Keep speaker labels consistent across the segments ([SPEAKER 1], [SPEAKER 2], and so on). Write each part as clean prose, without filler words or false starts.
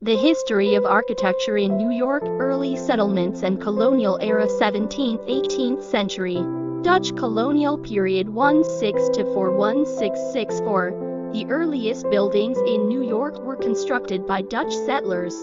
[SPEAKER 1] The history of architecture in New York, early settlements and colonial era 17th-18th century. Dutch colonial period 16-4 The earliest buildings in New York were constructed by Dutch settlers.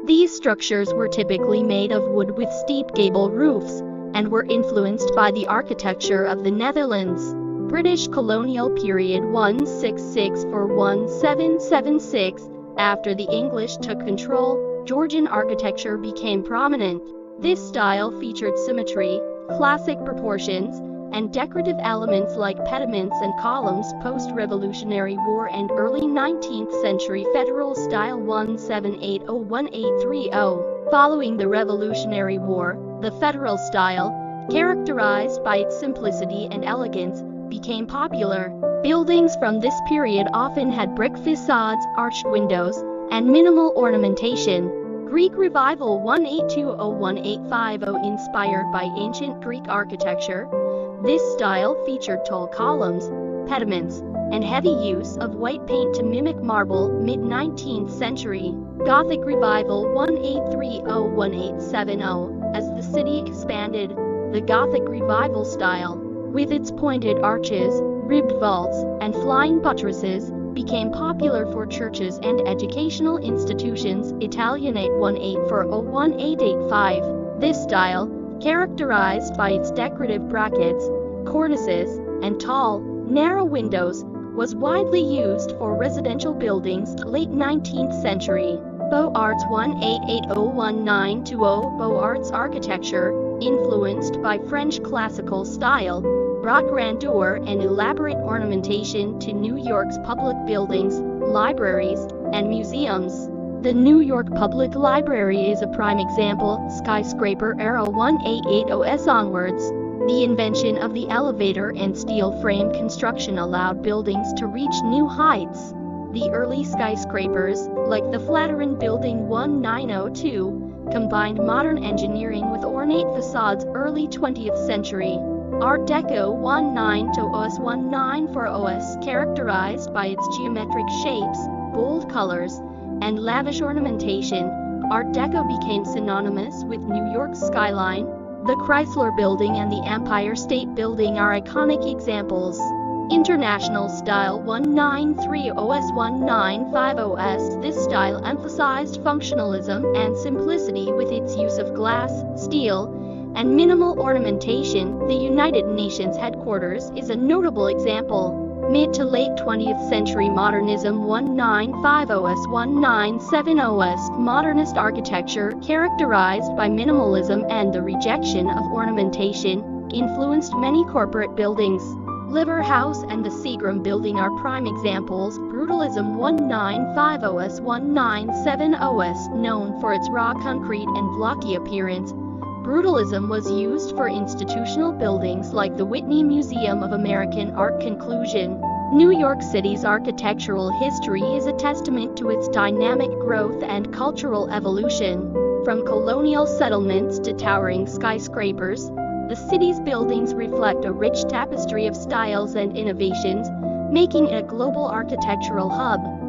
[SPEAKER 1] These structures were typically made of wood with steep gable roofs, and were influenced by the architecture of the Netherlands. British colonial period 1664-1776 After the English took control, Georgian architecture became prominent. This style featured symmetry, classic proportions, and decorative elements like pediments and columns. Post-Revolutionary War and early 19th century Federal style 1780-1830. Following the Revolutionary War, the Federal style, characterized by its simplicity and elegance, became popular. Buildings from this period often had brick facades, arched windows, and minimal ornamentation. Greek Revival 1820-1850 Inspired by ancient Greek architecture, this style featured tall columns, pediments, and heavy use of white paint to mimic marble. Mid-19th century Gothic Revival 1830-1870 As the city expanded, the Gothic Revival style, with its pointed arches, ribbed vaults, and flying buttresses, became popular for churches and educational institutions. Italianate 1840-1885 This style, characterized by its decorative brackets, cornices, and tall, narrow windows, was widely used for residential buildings. Late 19th century Beaux Arts 1880-1920 Beaux Arts architecture, influenced by French classical style, brought grandeur and elaborate ornamentation to New York's public buildings, libraries, and museums. The New York Public Library is a prime example. Skyscraper era 1880s onwards, the invention of the elevator and steel frame construction allowed buildings to reach new heights. The early skyscrapers, like the Flatiron Building 1902, combined modern engineering with ornate facades. Early 20th century Art Deco 1920s-1940s characterized by its geometric shapes, bold colors, and lavish ornamentation, Art Deco became synonymous with New York's skyline. The Chrysler Building and the Empire State Building are iconic examples. International Style 1930s-1950s This style emphasized functionalism and simplicity with its use of glass, steel, and minimal ornamentation. The United Nations headquarters is a notable example. Mid to late 20th century Modernism 1950s-1970s Modernist architecture, characterized by minimalism and the rejection of ornamentation, influenced many corporate buildings. Liver House and the Seagram Building are prime examples. Brutalism 1950s-1970s Known for its raw concrete and blocky appearance, Brutalism was used for institutional buildings like the Whitney Museum of American Art. Conclusion: New York City's architectural history is a testament to its dynamic growth and cultural evolution. From colonial settlements to towering skyscrapers, the city's buildings reflect a rich tapestry of styles and innovations, making it a global architectural hub.